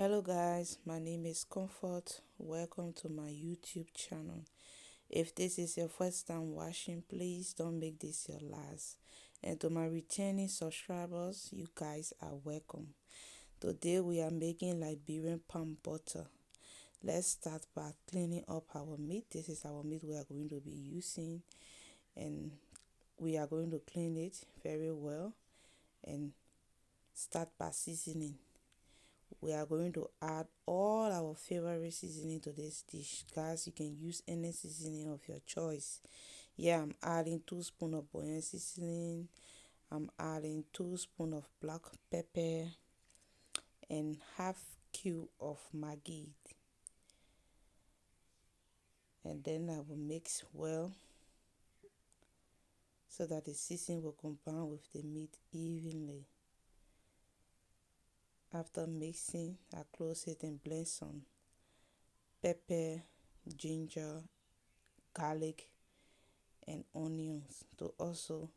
Hello guys, my name is Comfort. Welcome to my YouTube channel. If this is your first time watching, please don't make this your last. And to my returning subscribers, you guys are welcome. Today we are making Liberian palm butter. Let's start by cleaning up our meat. This is our meat we are going to be using, and we are going to clean it very well and start by seasoning. We are going to add all our favorite seasoning to this dish. Guys, you can use any seasoning of your choice. Yeah, I'm adding 2 spoons of bouillon seasoning. I'm adding 2 spoons of black pepper and half cube of Maggi. And then I will mix well so that the seasoning will combine with the meat evenly. After mixing, I close it and blend some pepper, ginger, garlic and onions to also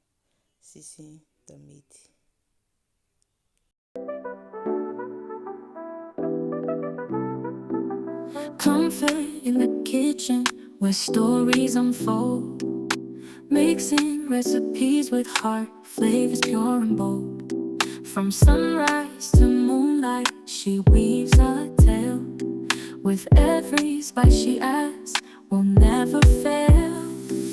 season the meat. Comfort in the kitchen where stories unfold, mixing recipes with heart, flavors pure and bold. From sunrise to moonlight, she weaves a tale. With every spice she adds, will never fail.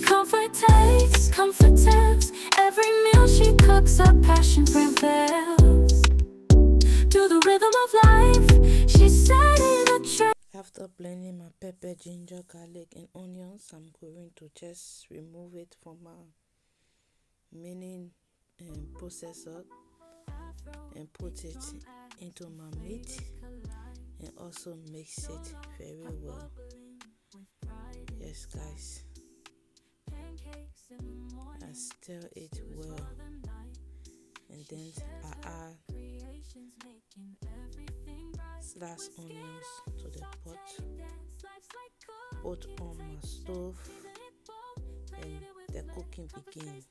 Comfort takes, comfort tells. Every meal she cooks, her passion prevails. To the rhythm of life, she set in a trail. After blending my pepper, ginger, garlic and onions, I'm going to just remove it from my mini processor and put it into my meat and also mix it very well. Yes guys, I stir it well and then I add sliced onions to the pot, put on my stove and the cooking begins.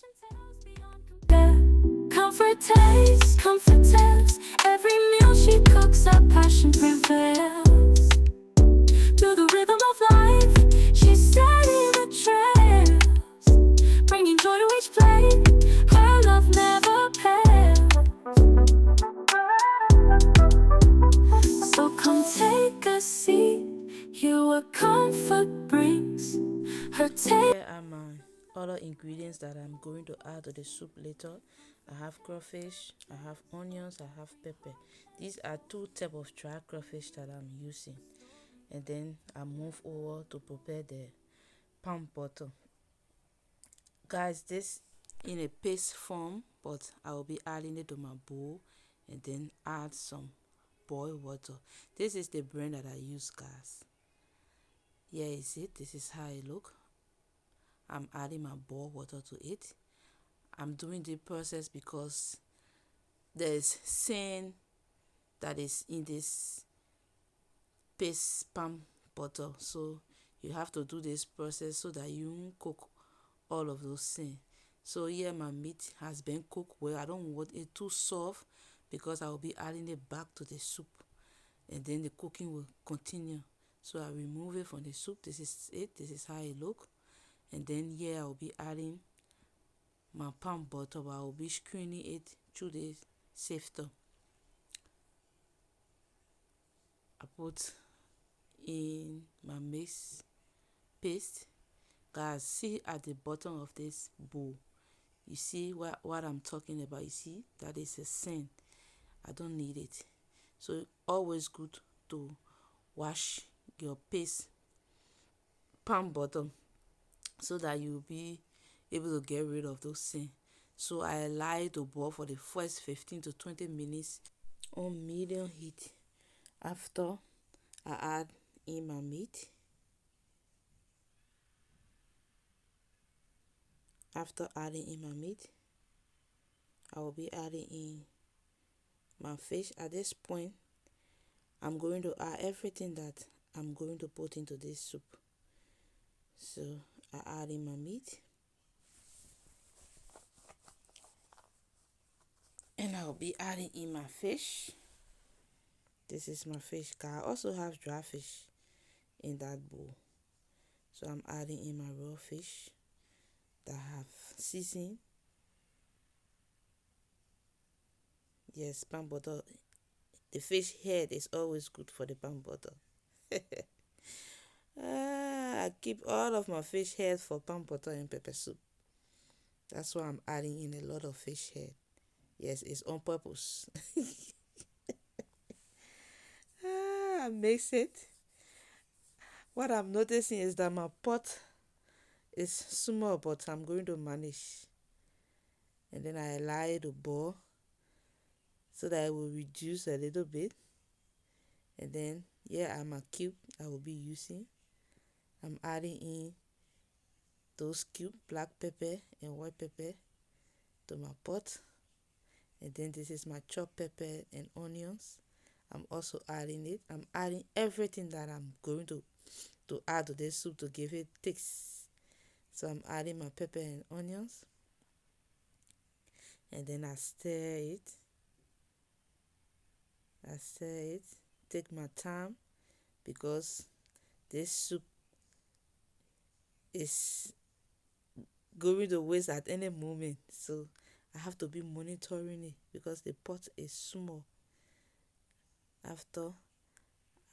Comfort tastes, comfort tells. Every meal she cooks, her passion prevails. To the rhythm of life, she's setting the trails, bringing joy to each plate. Her love never pales. So come take a seat, hear what comfort brings. Her taste. Here are my other ingredients that I'm going to add to the soup later. I have crawfish, I have onions, I have pepper. These are 2 types of dry crawfish that I'm using. And then I move over to prepare the palm butter. Guys, this in a paste form, but I will be adding it to my bowl and then add some boiled water. This is the brand that I use, guys. Here is it. This is how it look. I'm adding my boiled water to it. I'm doing the process because there's sand that is in this paste palm butter, so you have to do this process so that you won't cook all of those sand. So here my meat has been cooked well. I don't want it too soft because I will be adding it back to the soup and then the cooking will continue. So I remove it from the soup. This is it. This is how it look. And then here I will be adding my palm butter, but I will be screening it through the sifter. I put in my mix paste. Guys, see at the bottom of this bowl, you see what I'm talking about. You see that is a sand. I don't need it. So always good to wash your paste palm butter so that you'll be able to get rid of those sand. So I allow it to boil for the first 15 to 20 minutes on medium heat. After I add in my meat. After adding in my meat, I will be adding in my fish. At this point, I'm going to add everything that I'm going to put into this soup. So I add in my meat and I'll be adding in my fish. This is my fish. I also have dry fish in that bowl. So I'm adding in my raw fish that I have seasoned. Yes, palm butter. The fish head is always good for the palm butter. I keep all of my fish head for palm butter and pepper soup. That's why I'm adding in a lot of fish head. Yes, it's on purpose. I mix it. What I'm noticing is that my pot is small, but I'm going to manage. And then I allow it to boil so that it will reduce a little bit. And then I'm a cube I will be using. I'm adding in those cube black pepper and white pepper to my pot. And then this is my chopped pepper and onions. I'm also adding it. I'm adding everything that I'm going to add to this soup to give it taste. So I'm adding my pepper and onions. And then I stir it. Take my time because this soup is going to waste at any moment. So I have to be monitoring it because the pot is small. After,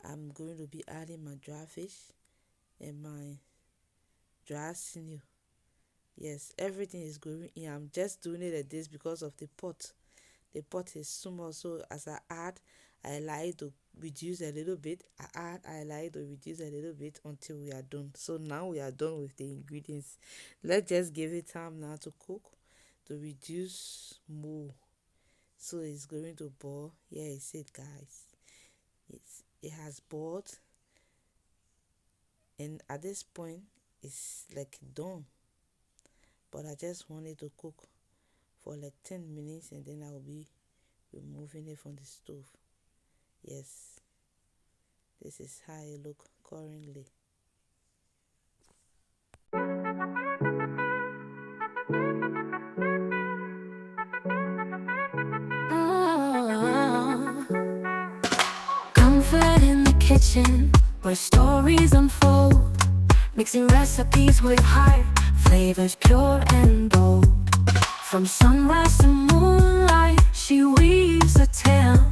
I'm going to be adding my dry fish and my dry sinew. Yes, everything is going in. I'm just doing it like this because of the pot. The pot is small, so as I add, I allow it to reduce a little bit. I allow it to reduce a little bit until we are done. So now we are done with the ingredients. Let's just give it time now to cook, to reduce more. So it's going to boil. Yeah, it's it, guys. It has boiled, and at this point, it's like done. But I just want it to cook for like 10 minutes, and then I'll be removing it from the stove. Yes, this is how it look currently. Comfort in the kitchen where stories unfold, mixing recipes with heart, flavors pure and bold. From sunrise to moonlight, she weaves a tale.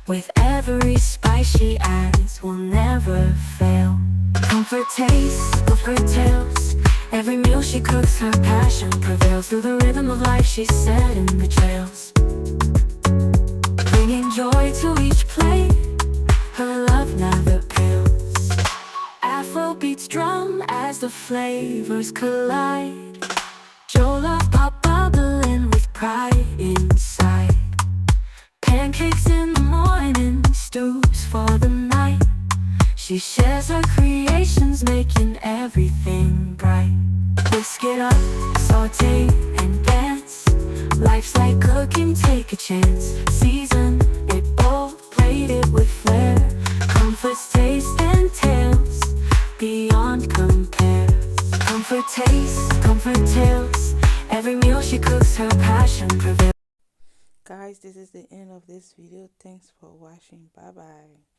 With every spice she adds, will never fail. Comfort tastes of her tales. Every meal she cooks, her passion prevails. Through the rhythm of life she's setting the trails, bringing joy to each plate. Her love never pales. Afro beats drum as the flavors collide. Jollof pop bubbling with pride inside. Pancakes in the morning, stews for the night. She shares her creations, making everything bright. Whisk it up, saute and dance. Life's like cooking, take a chance. Season it bold, plate it with flair. Comfort's taste and tales beyond compare. Comfort tastes, comfort tales. Every meal she cooks, her passion prevails. Guys, this is the end of this video. Thanks for watching. Bye bye.